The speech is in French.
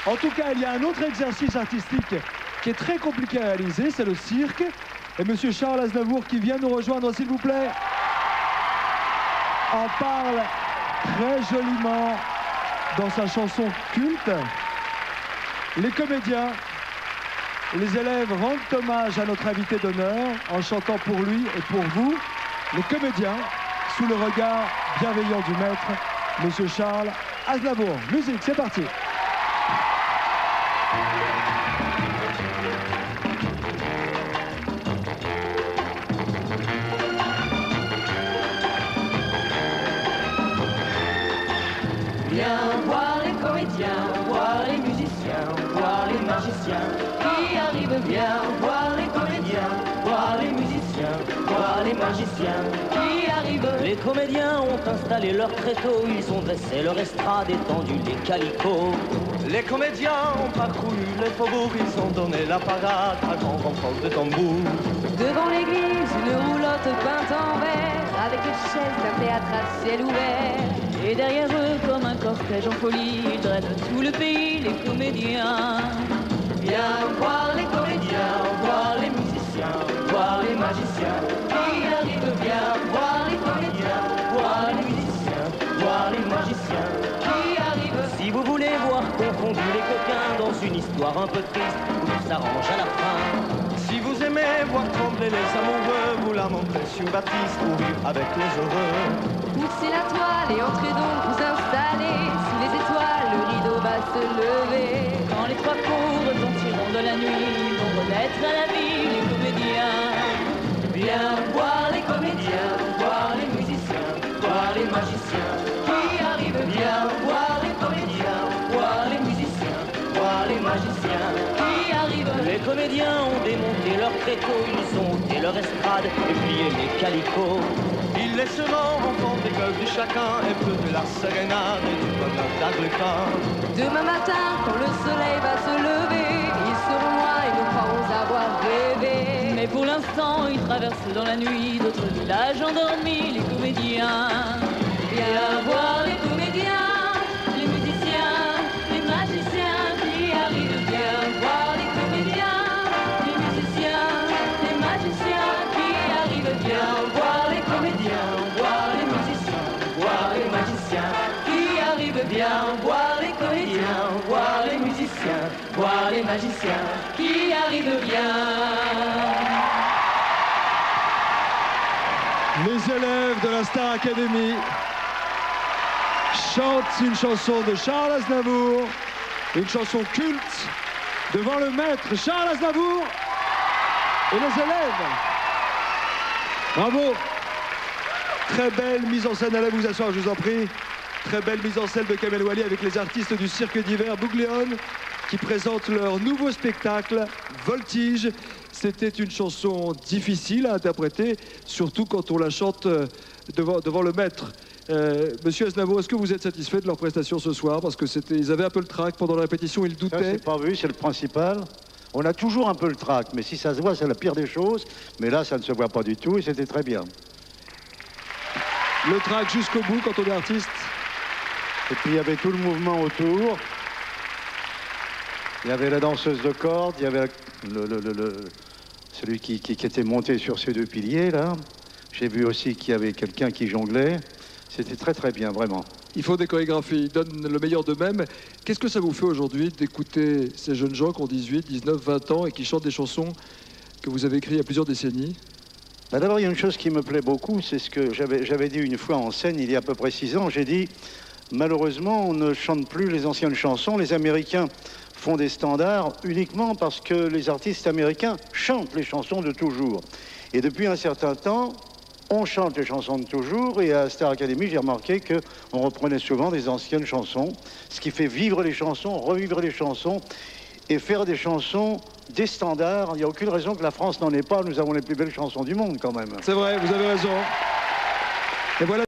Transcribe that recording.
En tout cas, il y a un autre exercice artistique qui est très compliqué à réaliser, c'est le cirque. Et Monsieur Charles Aznavour, qui vient nous rejoindre, s'il vous plaît, en parle très joliment dans sa chanson culte. Les comédiens, les élèves rendent hommage à notre invité d'honneur en chantant pour lui et pour vous. Les comédiens, sous le regard bienveillant du maître, Monsieur Charles Aznavour. Musique, c'est parti. Viens voir les comédiens, voir les musiciens, voir les magiciens qui arrivent. Viens voir les comédiens, voir les musiciens, voir les magiciens qui arrivent. Les comédiens ont installé leur tréteau, ils ont dressé leur estrade, étendu les calicots. Les comédiens ont parcouru les faubourgs, ils ont donné la parade à grand renfort de tambour. Devant l'église, une roulotte peinte en vert, avec les chaises d'un théâtre à ciel ouvert. Et derrière eux, comme un cortège en folie, ils drainent tout le pays, les comédiens. Viens voir les comédiens, voir les musiciens, voir les magiciens qui arrivent. Viens voir les comédiens, voir les musiciens, voir les magiciens qui arrivent. Si vous voulez voir confondus les coquins dans une histoire un peu triste, où tout s'arrange à la fin. Si vous aimez voir trembler les amoureux, vous la montrez sur Baptiste pour vivre avec les heureux. Poussez la toile et entrez donc vous installer. Sous les étoiles, le rideau va se lever. Quand les trois cours retentiront de la nuit, ils vont renaître à la vie les comédiens. Viens voir les comédiens, voir les musiciens, voir les magiciens qui arrivent. Viens voir les comédiens, voir les musiciens, voir les magiciens qui arrivent. Les comédiens ont démonté leur tréteau, ils ont ôté leur estrade et plié les calicots. Ils laisseront entendre les gueules de chacun et peu de la sérénade et du bonheur d'Anglican. Demain matin, quand le soleil va se lever, ils seront loin et nous croirons avoir rêvé. Mais pour l'instant, ils traversent dans la nuit d'autres villages endormis, les comédiens. Viens voir les comédiens, les musiciens, les magiciens qui arrivent. Viens voir les comédiens, les musiciens, les magiciens qui arrivent. Viens voir les comédiens, voir les musiciens, voir les magiciens qui arrivent. Viens voir les comédiens, voir les musiciens, voir les magiciens qui arrivent. Viens. Les élèves de la Star Academy chantent une chanson de Charles Aznavour, une chanson culte, devant le maître Charles Aznavour et les élèves. Bravo. Très belle mise en scène. Allez vous asseoir, je vous en prie. Très belle mise en scène de Kamel Ouali avec les artistes du cirque d'hiver Bougléon qui présentent leur nouveau spectacle, Voltige. C'était une chanson difficile à interpréter, surtout quand on la chante devant le maître. Monsieur Aznavour, est-ce que vous êtes satisfait de leur prestation ce soir? Parce que ils avaient un peu le trac pendant la répétition, ils doutaient. Ça, c'est pas vu, c'est le principal. On a toujours un peu le trac, mais si ça se voit, c'est la pire des choses. Mais là, ça ne se voit pas du tout et c'était très bien. Le trac jusqu'au bout quand on est artiste. Et puis, il y avait tout le mouvement autour. Il y avait la danseuse de corde, il y avait celui qui était monté sur ces deux piliers, là. J'ai vu aussi qu'il y avait quelqu'un qui jonglait. C'était très, très bien, vraiment. Il faut des chorégraphies, ils donnent le meilleur d'eux-mêmes. Qu'est-ce que ça vous fait aujourd'hui d'écouter ces jeunes gens qui ont 18, 19, 20 ans et qui chantent des chansons que vous avez écrites il y a plusieurs décennies? Bah d'abord, il y a une chose qui me plaît beaucoup, c'est ce que j'avais dit une fois en scène, il y a à peu près 6 ans. J'ai dit, malheureusement, on ne chante plus les anciennes chansons. Les Américains font des standards uniquement parce que les artistes américains chantent les chansons de toujours. Et depuis un certain temps, on chante les chansons de toujours, et à Star Academy, j'ai remarqué qu'on reprenait souvent des anciennes chansons, ce qui fait vivre les chansons, revivre les chansons, et faire des chansons, des standards. Il n'y a aucune raison que la France n'en ait pas. Nous avons les plus belles chansons du monde, quand même. C'est vrai, vous avez raison. Et voilà.